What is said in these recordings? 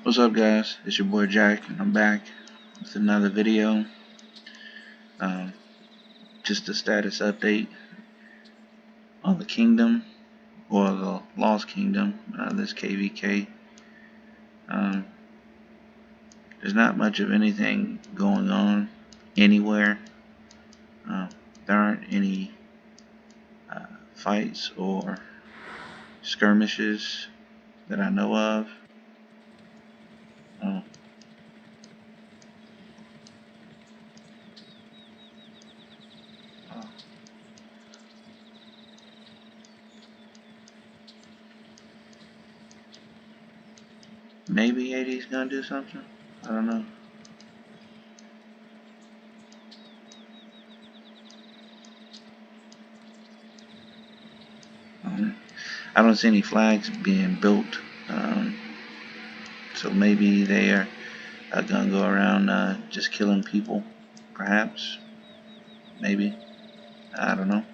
What's up, guys? It's your boy Jack, and I'm back with another video. Um, just a status update on the kingdom, or the Lost Kingdom, this KVK. Um, there's not much of anything going on anywhere. Uh, there aren't any fights or skirmishes that I know of. Uh, Maybe 80's gonna do something. I don't know. I don't see any flags being built, so maybe they are gonna go around just killing people, perhaps, maybe. I don't know.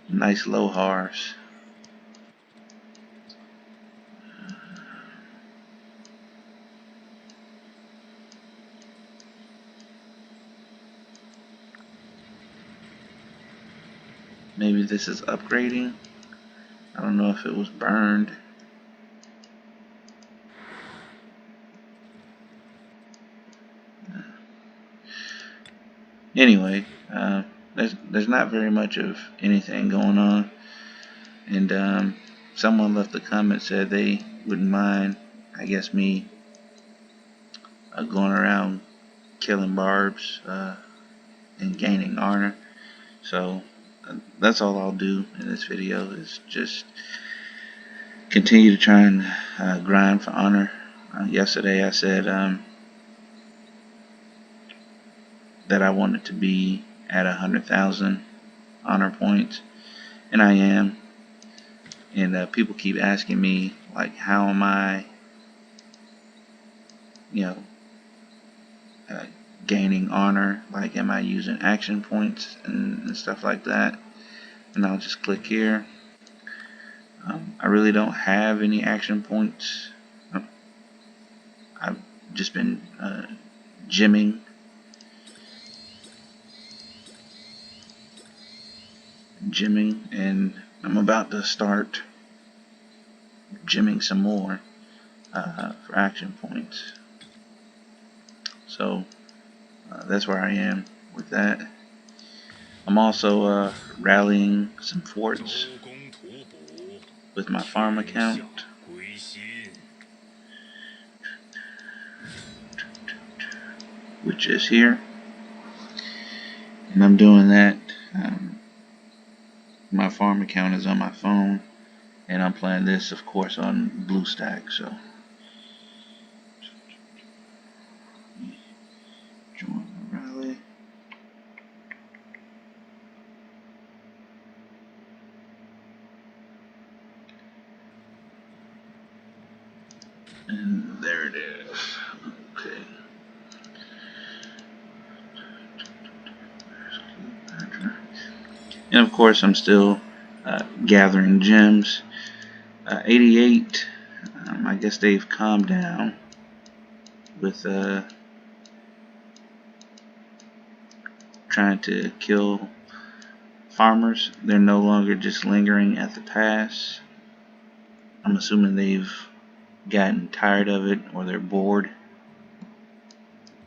Nice low R's. Maybe this is upgrading. I don't know if it was burned. Anyway, there's not very much of anything going on, and someone left a comment, said they wouldn't mind, I guess, me going around killing barbs and gaining honor. So that's all I'll do in this video, is just continue to try and grind for honor. Yesterday I said that I wanted to be at 100,000 honor points, and I am. And people keep asking me, like, how am I, you know, uh, gaining honor? Like, am I using action points and stuff like that? And I'll just click here. I really don't have any action points. I've just been gymming. And I'm about to start gymming some more for action points. So that's where I am with that. I'm also rallying some forts with my farm account. Which is here. And I'm doing that. My farm account is on my phone, and I'm playing this, of course, on BlueStack. So join the rally. And there it is. Okay. And of course, I'm still gathering gems. 88. I guess they've calmed down with trying to kill farmers. They're no longer just lingering at the pass. I'm assuming they've gotten tired of it, or they're bored,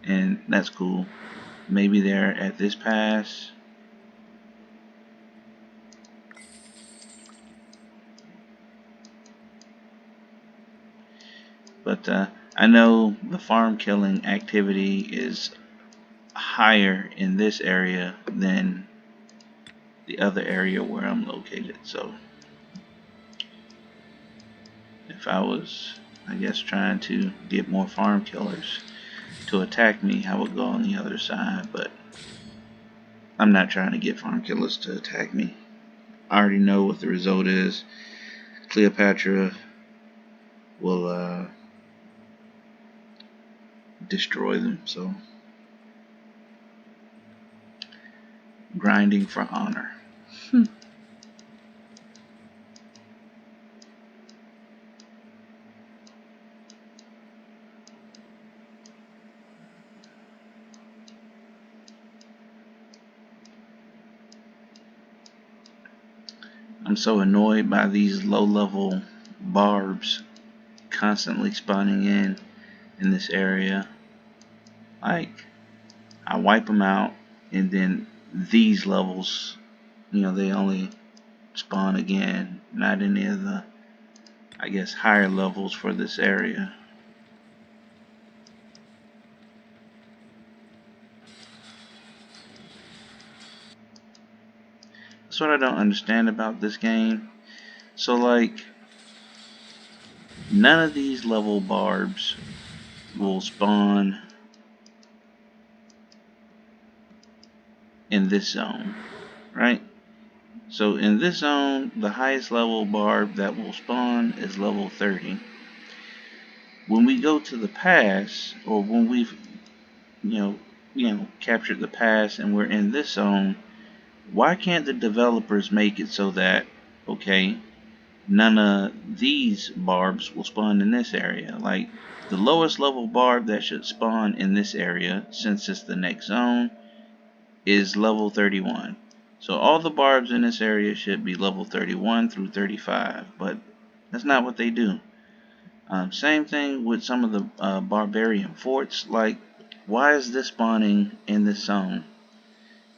and that's cool. Maybe they're at this pass. But I know the farm killing activity is higher in this area than the other area where I'm located. So if I was, I guess, trying to get more farm killers to attack me, I would go on the other side. But I'm not trying to get farm killers to attack me. I already know what the result is. Cleopatra will destroy them. So grinding for honor. I'm so annoyed by these low-level barbs constantly spawning in this area. Like, I wipe them out, and then these levels, they only spawn again, not any of the, I guess, higher levels for this area. That's what I don't understand about this game. So, like, none of these level barbs will spawn in this zone, right? So in this zone, the highest level barb that will spawn is level 30. When we go to the pass, or when we've, captured the pass and we're in this zone, why can't the developers make it so that, okay, none of these barbs will spawn in this area? Like, the lowest level barb that should spawn in this area, since it's the next zone, is level 31. So all the barbs in this area should be level 31 through 35, but that's not what they do. Same thing with some of the Barbarian forts. Like, why is this spawning in this zone?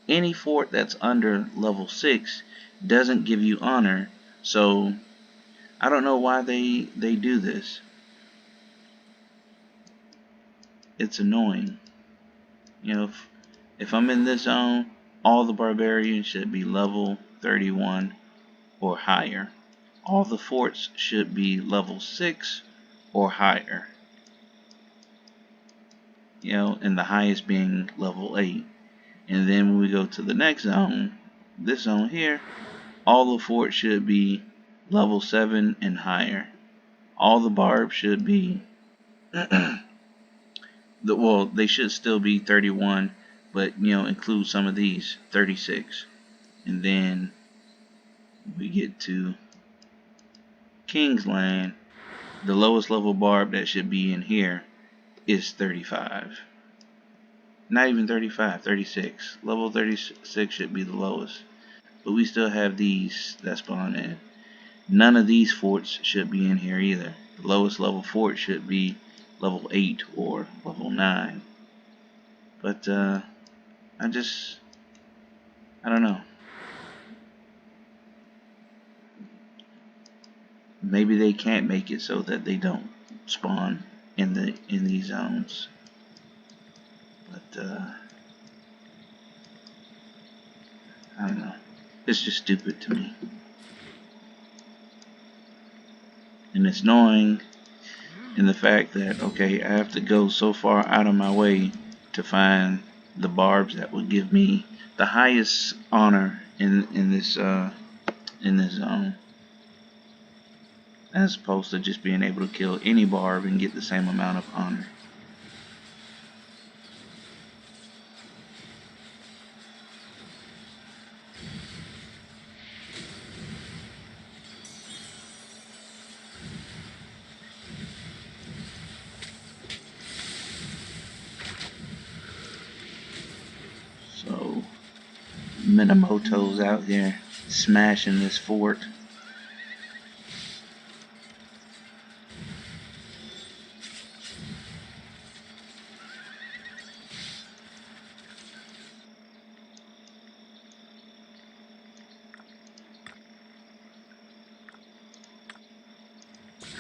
Any fort that's under level 6 doesn't give you honor, so I don't know why they do this. It's annoying. If I'm in this zone, all the Barbarians should be level 31 or higher. All the forts should be level 6 or higher. And the highest being level 8. And then when we go to the next zone, this zone here, all the forts should be level 7 and higher. All the barbs should be, they should still be 31, but, include some of these, 36. And then we get to Kingsland. The lowest level barb that should be in here is 35. Not even 35, 36. Level 36 should be the lowest. But we still have these that spawn in. None of these forts should be in here either. The lowest level fort should be level 8 or level 9. But, I don't know. Maybe they can't make it so that they don't spawn in these zones. But, I don't know. It's just stupid to me. And it's annoying in the fact that, okay, I have to go so far out of my way to find the barbs that would give me the highest honor in this zone, as opposed to just being able to kill any barb and get the same amount of honor. So Minamoto's out here smashing this fort.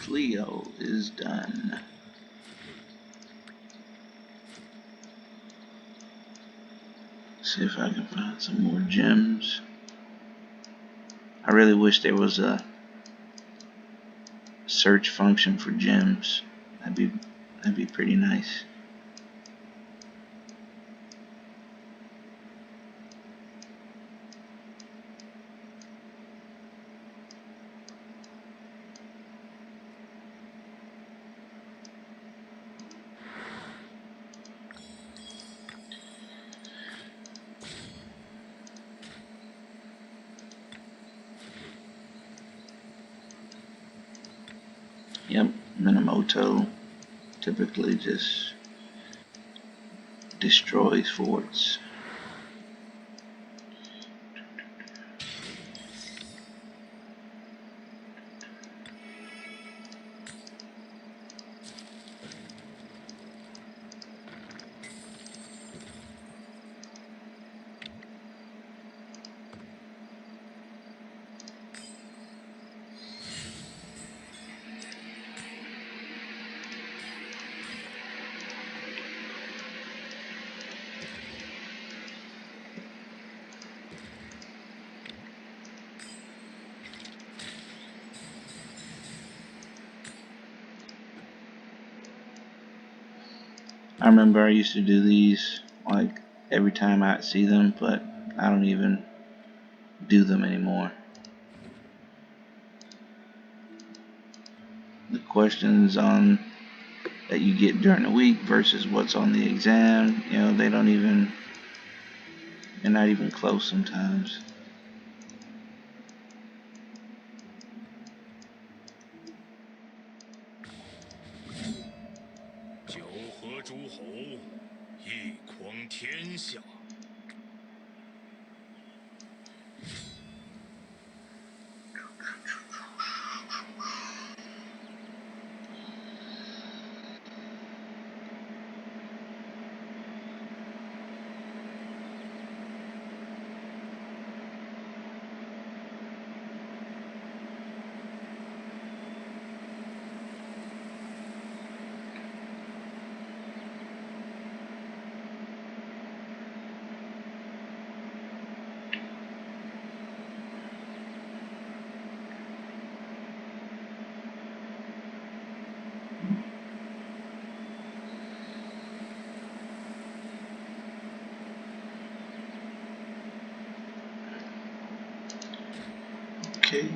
Cleo is done. See if I can find some more gems. I really wish there was a search function for gems. That'd be pretty nice. Yep, Minamoto typically just destroys forts. I remember I used to do these like every time I see them, but I don't even do them anymore. The questions on that you get during the week versus what's on the exam, they're not even close sometimes. Okay,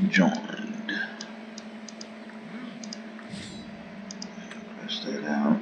joined. Press that out.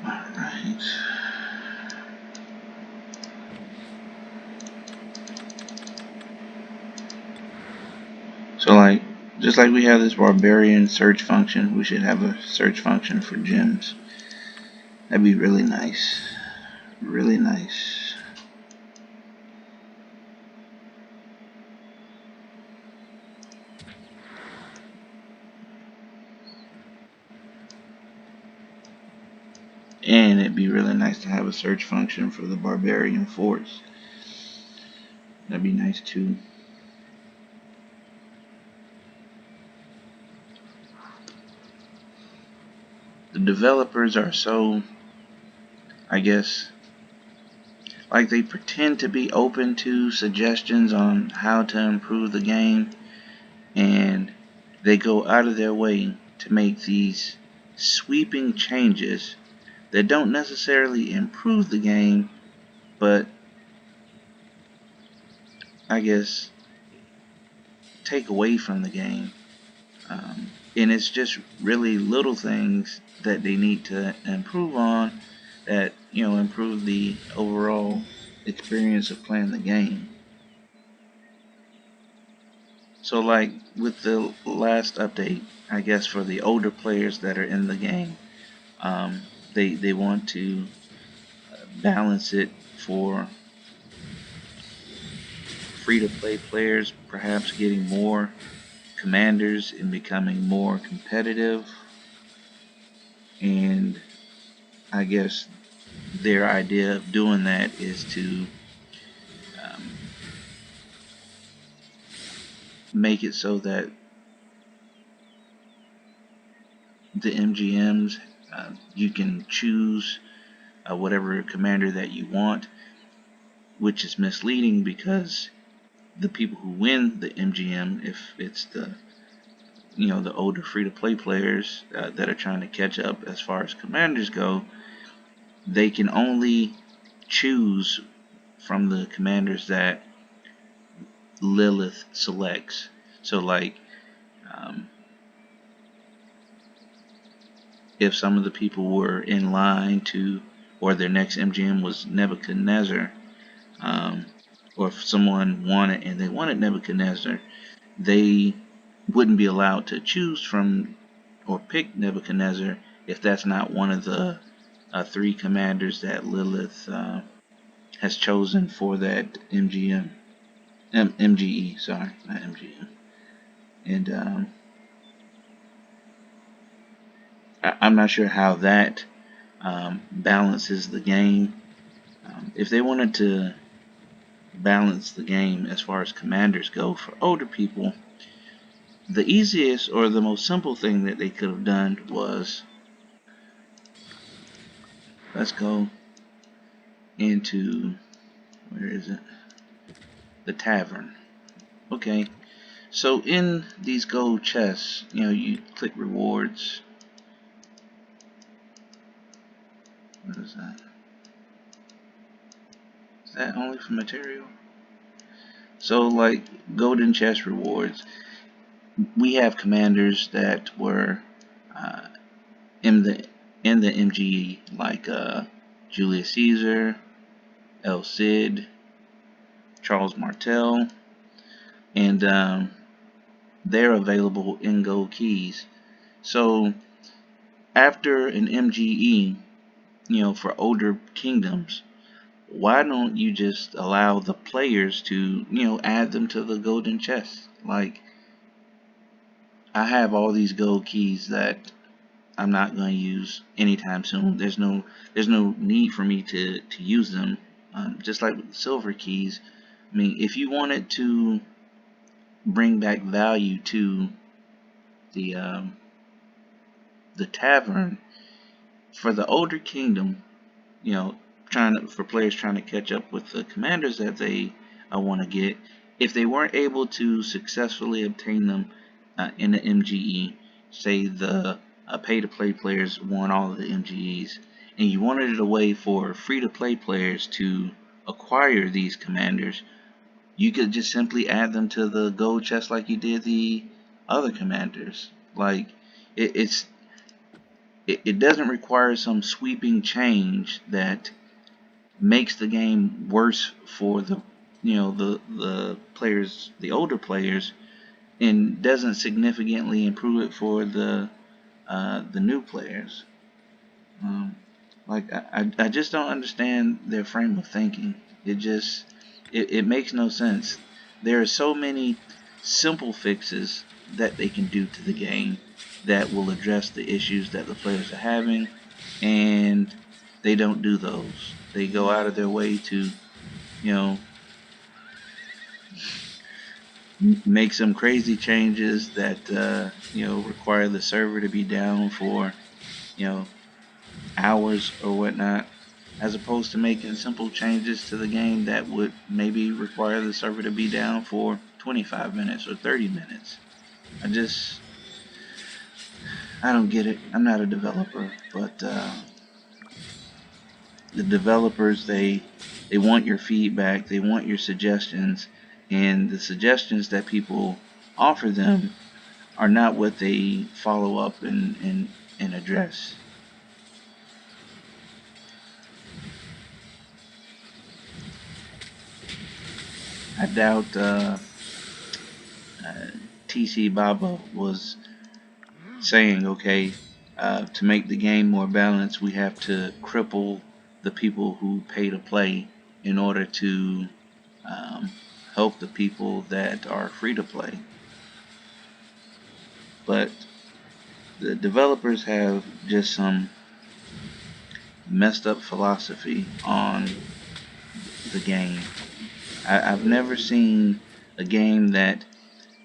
Alright. So just like we have this Barbarian search function, we should have a search function for gems. That'd be really nice. Really nice. And it'd be really nice to have a search function for the Barbarian forts. That'd be nice too. The developers are so, I guess, like they pretend to be open to suggestions on how to improve the game, and they go out of their way to make these sweeping changes that don't necessarily improve the game, but I guess take away from the game. And it's just really little things that they need to improve on that, improve the overall experience of playing the game. So like with the last update, I guess for the older players that are in the game, they want to balance it for free-to-play players, perhaps getting more commanders and becoming more competitive. And I guess their idea of doing that is to um, make it so that the MGMs, you can choose whatever commander that you want, which is misleading because the people who win the MGM, if it's the older free-to-play players that are trying to catch up as far as commanders go, they can only choose from the commanders that Lilith selects. So um, if some of the people were in line to, or their next MGM was Nebuchadnezzar, um, or if someone wanted and they wanted Nebuchadnezzar, they wouldn't be allowed to choose from or pick Nebuchadnezzar if that's not one of the three commanders that Lilith has chosen for that MGE, sorry, not MGM. And I'm not sure how that balances the game. If they wanted to balance the game as far as commanders go for older people, the easiest or the most simple thing that they could have done was, let's go into, where is it? The tavern. Okay, so in these gold chests, you click rewards. What is that? Is that only for material? So like golden chest rewards, we have commanders that were uh, in the MGE, like Julius Caesar, El Cid, Charles Martel, and they're available in gold keys. So after an MGE, for older kingdoms, why don't you just allow the players to, add them to the golden chest? Like, I have all these gold keys that I'm not going to use anytime soon. There's no need for me to use them. Just like with the silver keys, I mean, if you wanted to bring back value to the the tavern for the older kingdom, for players trying to catch up with the commanders that they want to get, if they weren't able to successfully obtain them in the MGE, say the pay-to-play players won all of the MGEs, and you wanted it a way for free-to-play players to acquire these commanders, you could just simply add them to the gold chest like you did the other commanders. Like, it doesn't require some sweeping change that makes the game worse for the players, the older players, and doesn't significantly improve it for the new players. Um, I just don't understand their frame of thinking. It makes no sense. There are so many simple fixes that they can do to the game that will address the issues that the players are having, and they don't do those. They go out of their way to, you know, make some crazy changes that require the server to be down for you know hours or whatnot, as opposed to making simple changes to the game that would maybe require the server to be down for 25 minutes or 30 minutes. I don't get it. I'm not a developer, but the developers, they want your feedback, they want your suggestions, and the suggestions that people offer them are not what they follow up and address. I doubt TC Baba was saying, okay, to make the game more balanced, we have to cripple the people who pay to play in order to um, help the people that are free to play. But the developers have just some messed up philosophy on the game. I've never seen a game that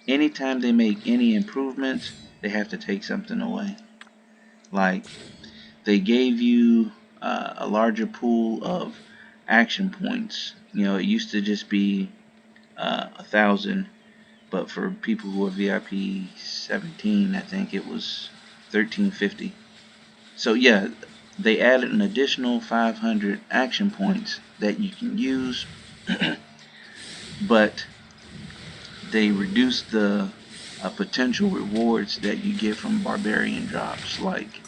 anytime they make any improvements, they have to take something away. Like, they gave you a larger pool of action points. It used to just be 1,000, but for people who are VIP 17, I think it was 1350. So yeah, they added an additional 500 action points that you can use, but they reduced the potential rewards that you get from Barbarian drops. Like,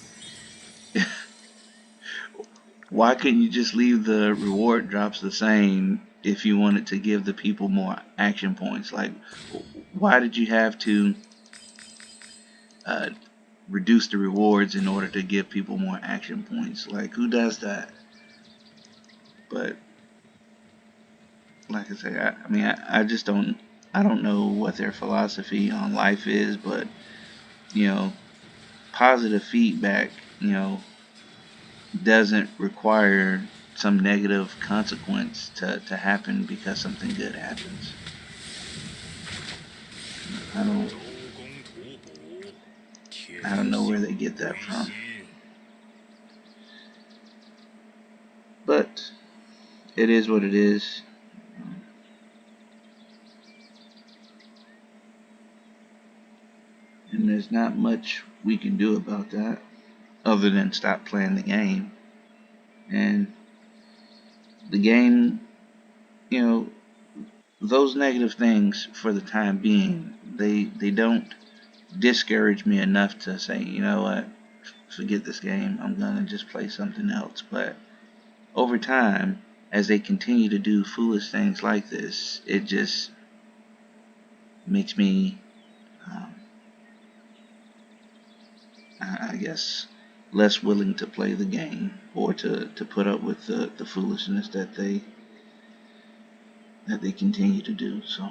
why couldn't you just leave the reward drops the same if you wanted to give the people more action points? Like, why did you have to uh, reduce the rewards in order to give people more action points. Like, who does that? But like I say, I mean, I just I don't know what their philosophy on life is, but you know, positive feedback, doesn't require some negative consequence to happen because something good happens. I don't I don't know where they get that from. But it is what it is. And there's not much we can do about that other than stop playing the game. And the game, you know, those negative things for the time being, they don't discourage me enough to say, you know what, forget this game, I'm gonna just play something else. But over time, as they continue to do foolish things like this, it just makes me, um, I guess, less willing to play the game or to put up with the foolishness that they continue to do. So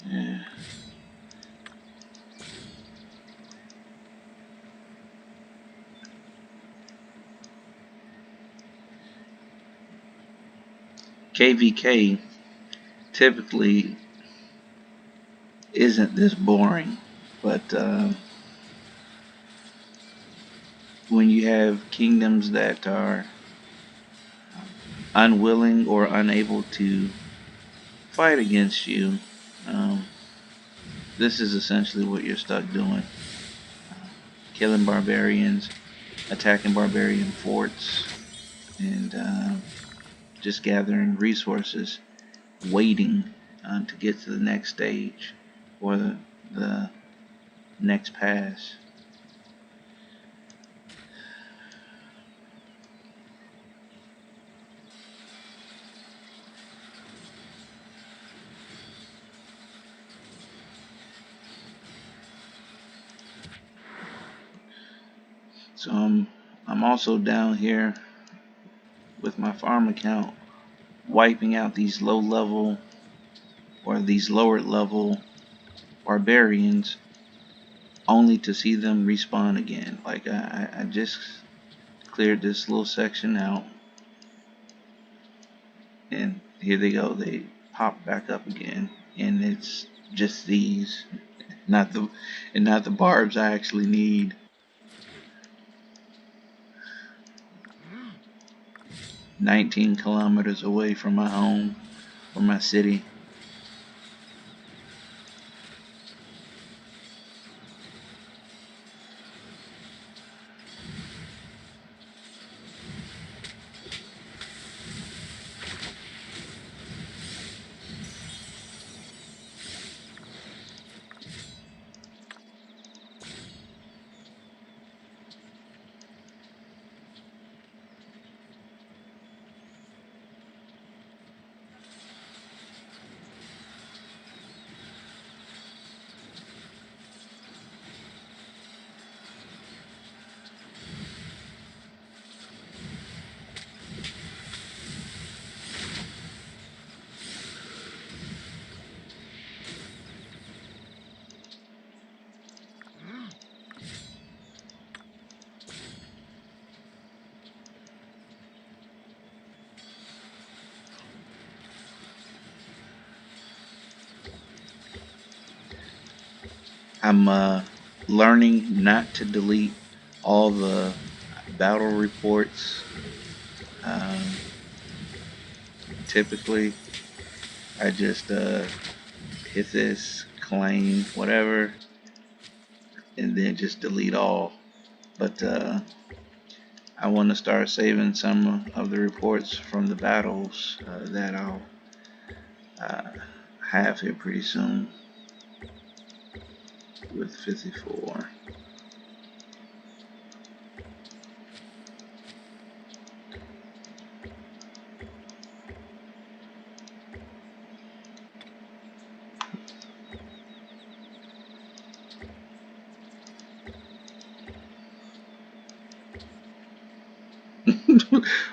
yeah. KVK typically isn't this boring, but when you have kingdoms that are unwilling or unable to fight against you, um, this is essentially what you're stuck doing. Killing barbarians, attacking barbarian forts, and just gathering resources, waiting to get to the next stage or the next pass. So I'm also down here with my farm account, wiping out these low level or these lower level barbarians, only to see them respawn again. Like I just cleared this little section out, and here they go. They pop back up again, and it's just these, not the barbs I actually need. "19 kilometers away from my home or my city." I'm learning not to delete all the battle reports. Um, Typically, I just hit this, claim, whatever, and then just delete all. But I want to start saving some of the reports from the battles that I'll Have here pretty soon with 54.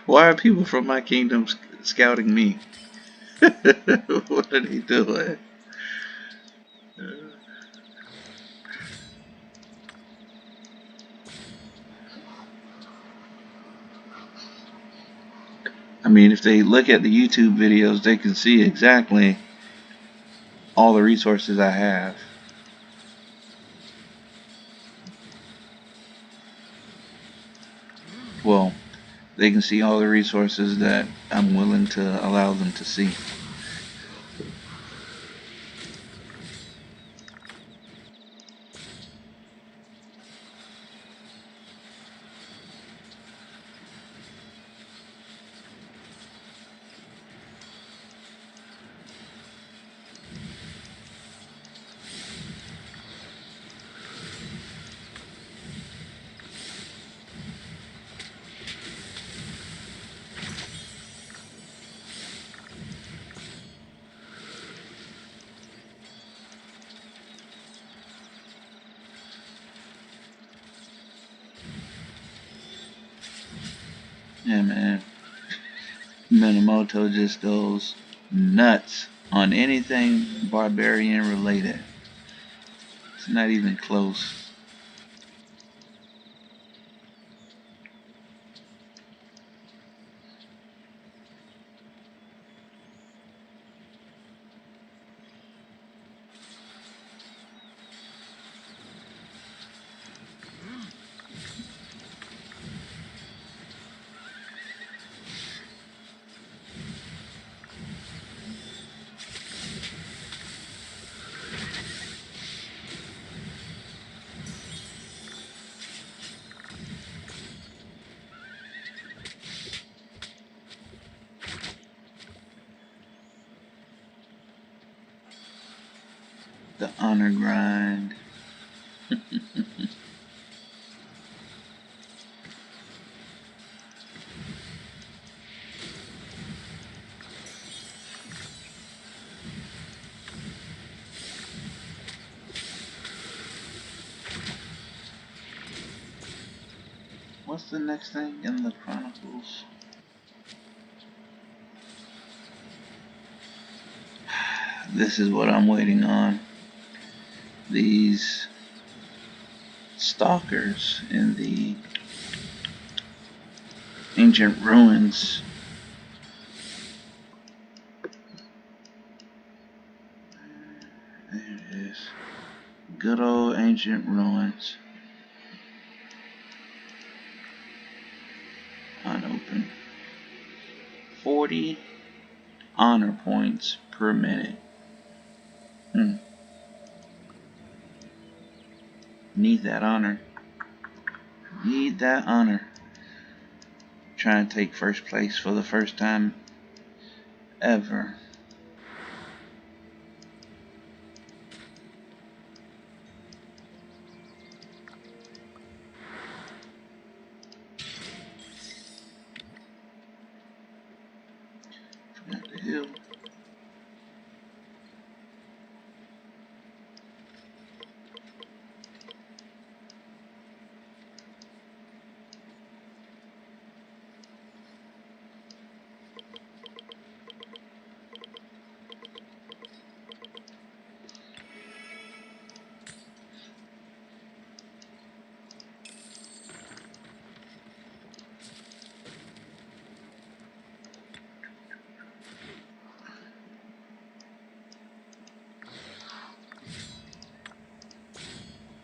Why are people from my kingdom scouting me? What are they doing? I mean, if they look at the YouTube videos, they can see exactly all the resources I have. Well, they can see all the resources that I'm willing to allow them to see. Yeah, man. Minamoto just goes nuts on anything Barbarian related. It's not even close. The honor grind. What's the next thing in the Chronicles? This is what I'm waiting on. These stalkers in the ancient ruins. There it is. Good old ancient ruins. Unopened. 40 honor points per minute. Need that honor. Need that honor. Trying to take first place for the first time ever. Forgot the hill.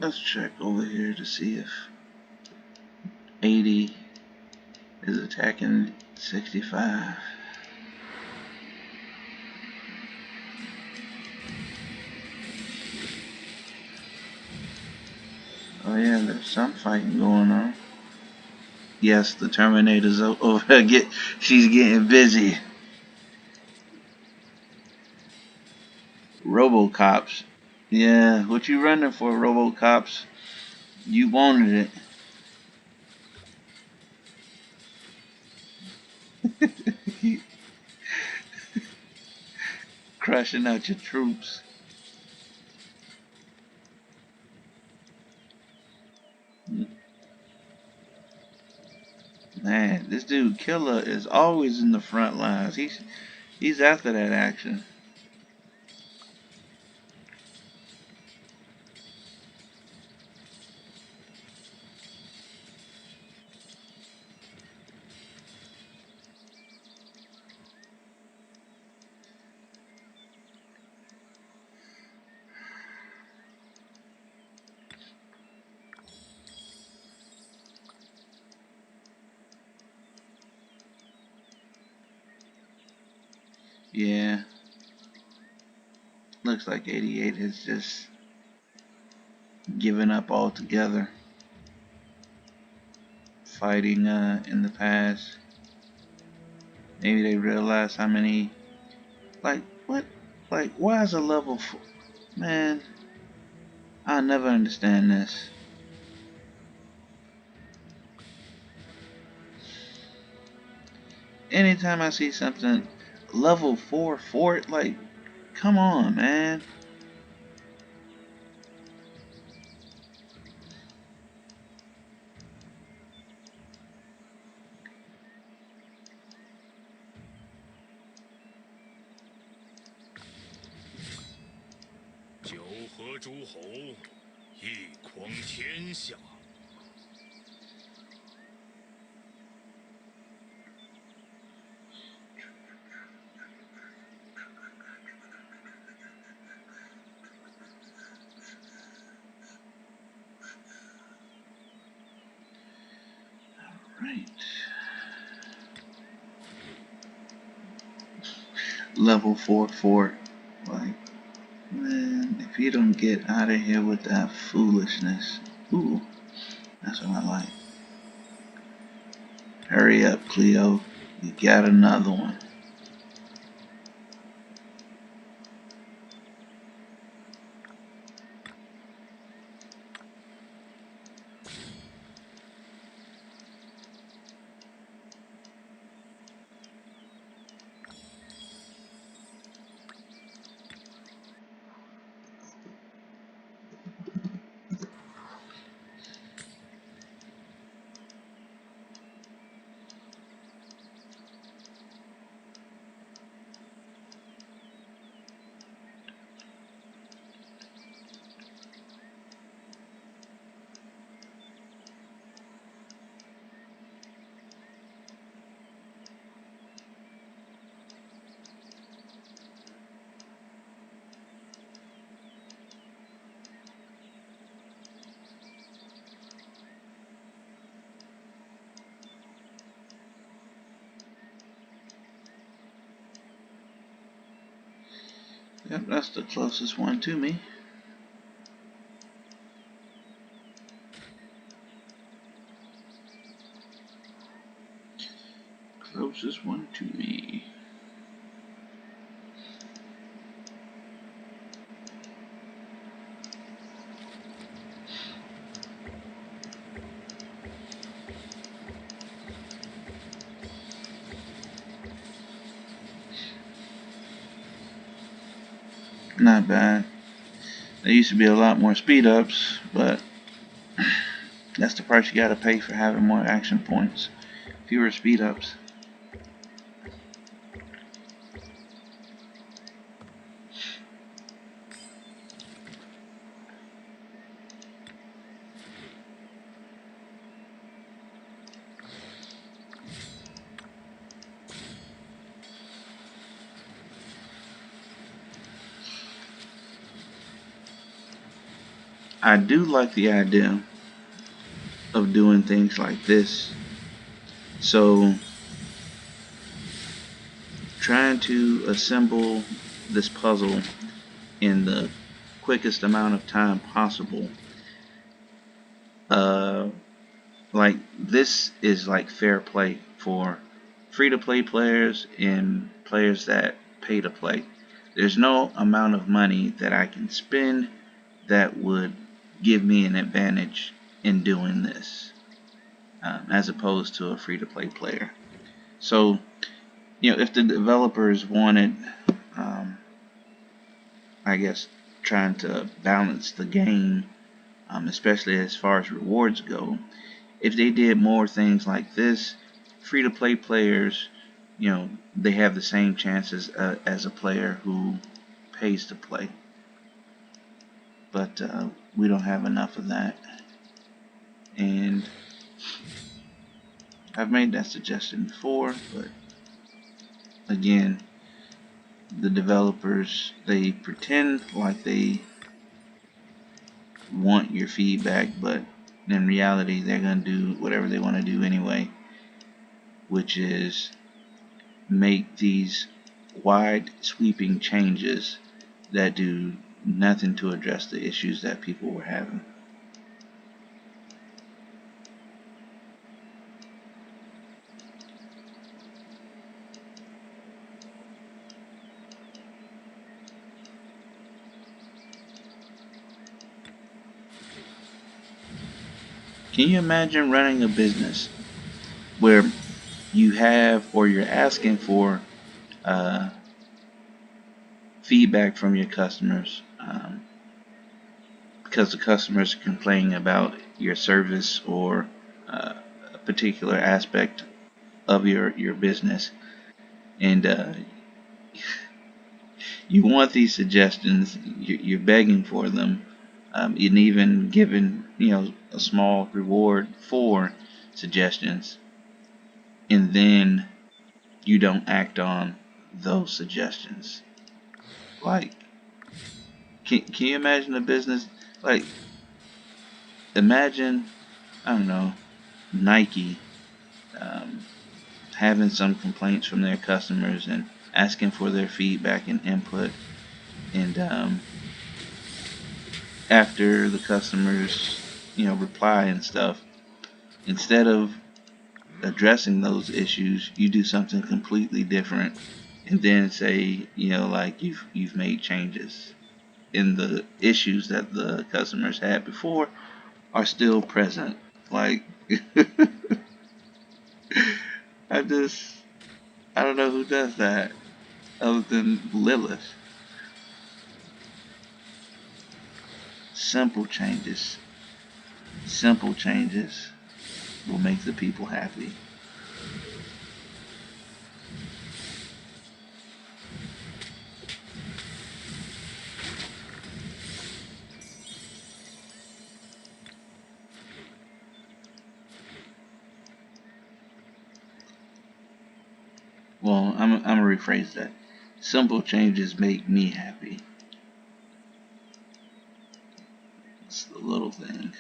Let's check over here to see if 80 is attacking 65. Oh yeah, there's some fighting going on. Yes, the Terminator's over. She's getting busy. Robocops. Yeah, what you running for, Robocops? You wanted it. Crushing out your troops. Man, this dude Killer is always in the front lines. He's after that action. Yeah, looks like 88 has just given up altogether. Fighting in the past. Maybe they realize how many. Like what? Like why is a level 4? Man, I never understand this. Anytime I see something level 4 fort, like, come on, man. Right. Level 4 fort. Like, man, if you don't get out of here with that foolishness. Ooh, that's what I like. Hurry up, Cleo. You got another one. Yep, that's the closest one to me. Closest one to me. Not bad. There used to be a lot more speed ups, but that's the price you gotta pay for having more action points. Fewer speed ups. I do like the idea of doing things like this. So, trying to assemble this puzzle in the quickest amount of time possible. Uh, like this is like fair play for free to play players and players that pay to play. There's no amount of money that I can spend that would give me an advantage in doing this, as opposed to a free-to-play player. So, if the developers wanted, um, I guess, trying to balance the game, especially as far as rewards go, if they did more things like this, free-to-play players, they have the same chances as a player who pays to play. But we don't have enough of that. And I've made that suggestion before, but again, the developers, they pretend like they want your feedback, but in reality, they're going to do whatever they want to do anyway, which is make these wide sweeping changes that do nothing to address the issues that people were having. Can you imagine running a business where you have, or you're asking for, uh, feedback from your customers, because the customers are complaining about your service or a particular aspect of your business, and you want these suggestions, you're begging for them, and even given a small reward for suggestions, and then you don't act on those suggestions. Like, can you imagine a business like, imagine, I don't know, Nike, um, having some complaints from their customers and asking for their feedback and input, and after the customers reply and stuff, instead of addressing those issues, you do something completely different, and then say, like, you've made changes, and the issues that the customers had before are still present. Like, I just, I don't know who does that other than Lilith. Simple changes. Simple changes will make the people happy. Well, I'm gonna rephrase that. Simple changes make me happy. It's the little things.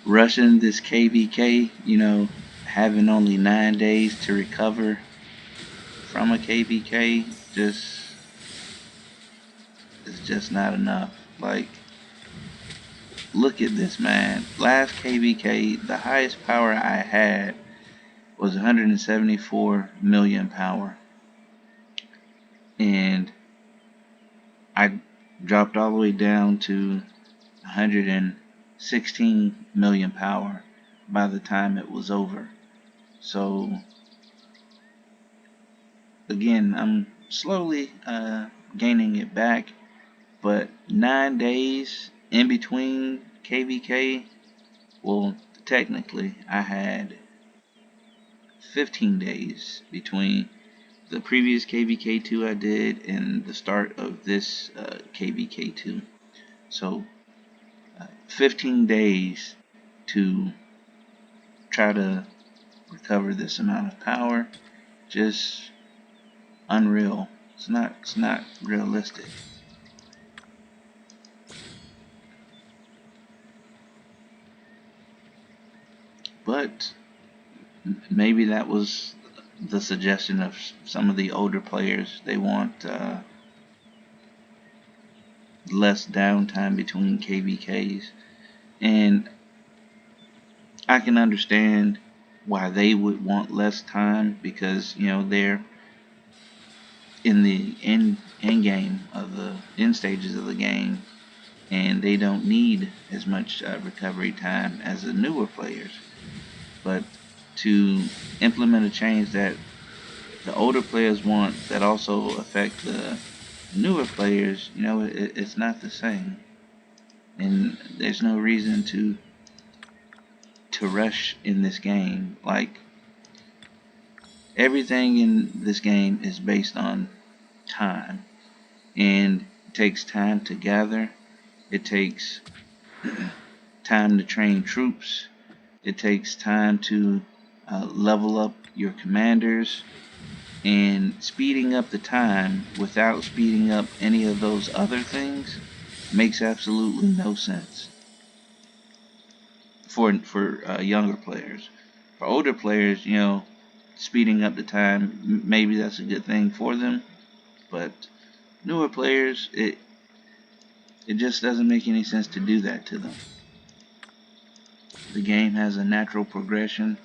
Rushing this KVK, having only 9 days to recover from a KVK, is just not enough. Like, look at this, man. Last KVK, the highest power I had was 174 million power, and I dropped all the way down to 116 million power by the time it was over. So again, I'm slowly gaining it back, but 9 days in between KVK, well, technically I had 15 days between the previous KVK2 I did and the start of this KVK2. So 15 days to try to recover this amount of power, just unreal. It's not realistic. But maybe that was the suggestion of some of the older players. They want less downtime between KVKs, and I can understand why they would want less time, because they're in the end game of the end stages of the game, and they don't need as much recovery time as the newer players. But to implement a change that the older players want that also affect the newer players, it's not the same, and there's no reason to rush in this game. Like, everything in this game is based on time, and it takes time to gather. It takes time to train troops. It takes time to level up your commanders, and speeding up the time without speeding up any of those other things makes absolutely no sense for younger players. For older players, speeding up the time, maybe that's a good thing for them, but newer players, it just doesn't make any sense to do that to them. The game has a natural progression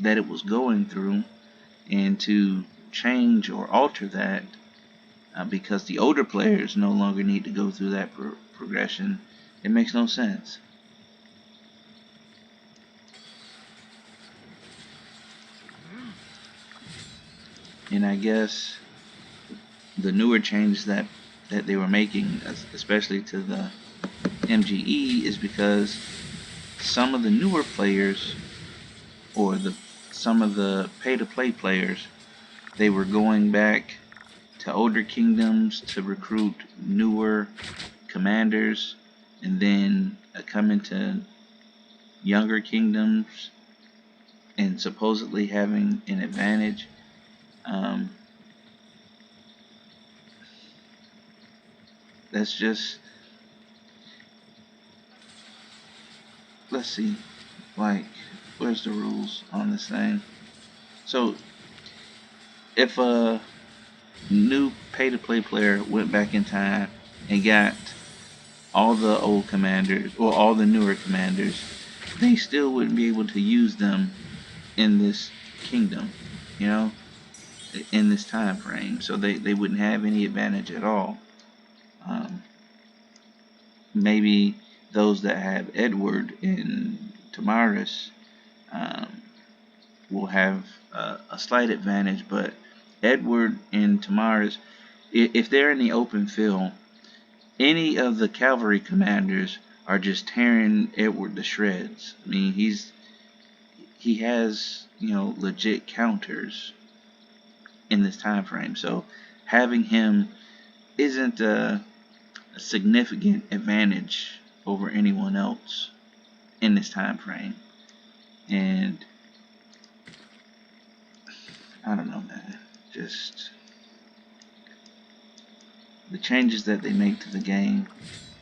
that it was going through, and to change or alter that because the older players no longer need to go through that progression, it makes no sense. And I guess the newer changes that they were making, especially to the MGE, is because some of the newer players, or some of the pay-to-play players, they were going back to older kingdoms to recruit newer commanders, and then come into younger kingdoms and supposedly having an advantage. Um, that's just, let's see, like, where's the rules on this thing? So, if a new pay-to-play player went back in time and got all the old commanders, or all the newer commanders, they still wouldn't be able to use them in this kingdom, you know, in this time frame. So they wouldn't have any advantage at all. Um, Maybe those that have Edward and Tamaris um, will have a slight advantage, but Edward and Tamaris, if they're in the open field, any of the cavalry commanders are just tearing Edward to shreds. I mean, he has, legit counters in this time frame, so having him isn't a significant advantage over anyone else in this time frame. And I don't know, man. Just the changes that they make to the game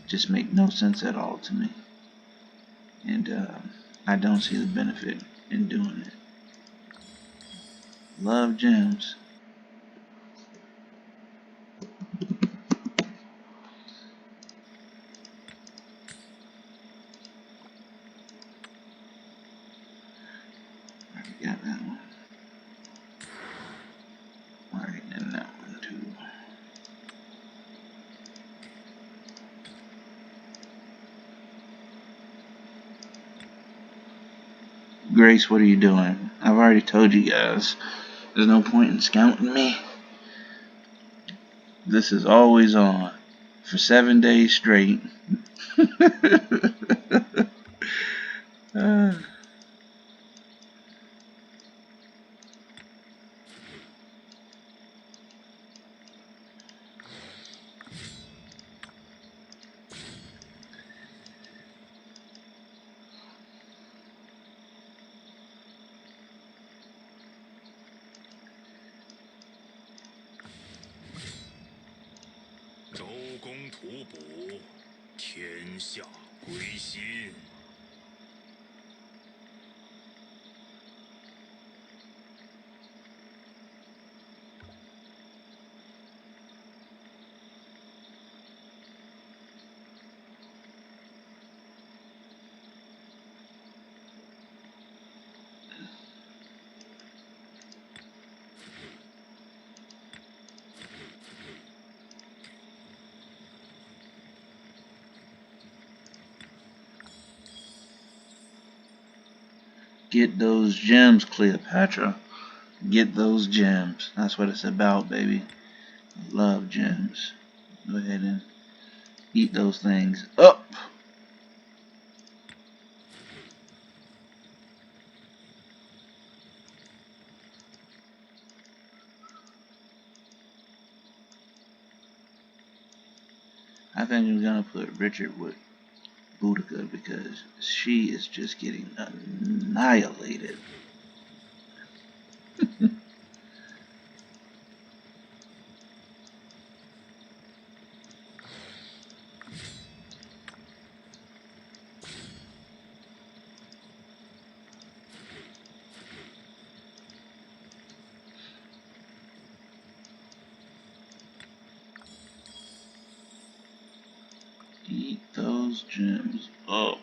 just make no sense at all to me. And I don't see the benefit in doing it. Love gems. Already got that one. Already done that one too. Grace, what are you doing? I've already told you guys, there's no point in scouting me. This is always on for 7 days straight. uh, Get those gems, Cleopatra. Get those gems. That's what it's about, baby. I love gems. Go ahead and eat those things up. I think I'm gonna put Richard with Boudica because she is just getting annihilated. Eat those gems up.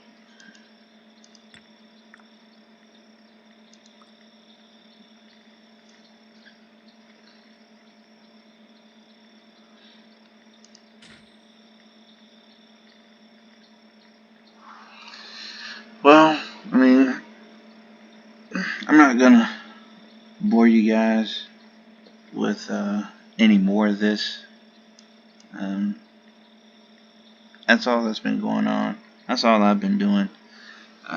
Well, I mean, I'm not gonna bore you guys with any more of this. Um, that's all that's been going on. That's all I've been doing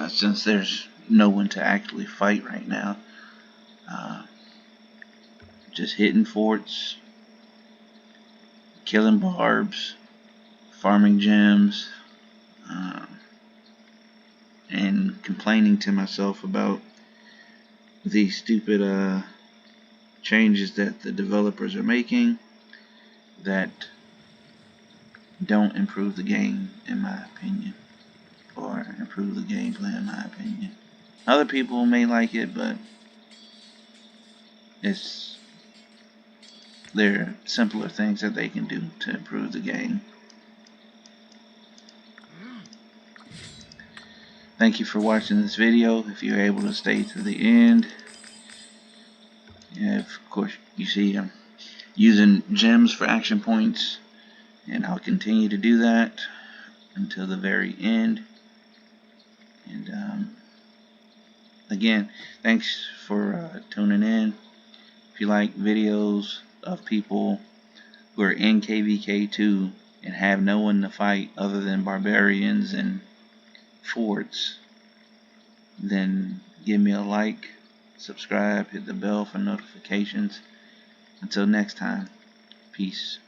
since there's no one to actually fight right now. Uh, just hitting forts, killing barbs, farming gems, uh, and complaining to myself about the stupid changes that the developers are making that don't improve the game, in my opinion, or improve the gameplay, in my opinion. Other people may like it, but it's there are simpler things that they can do to improve the game. Thank you for watching this video. If you're able to stay to the end, and of course you see I'm using gems for action points, and I'll continue to do that until the very end. And again, thanks for tuning in. If you like videos of people who are in KVK2 and have no one to fight other than barbarians and forts, then give me a like, subscribe, hit the bell for notifications. Until next time, peace.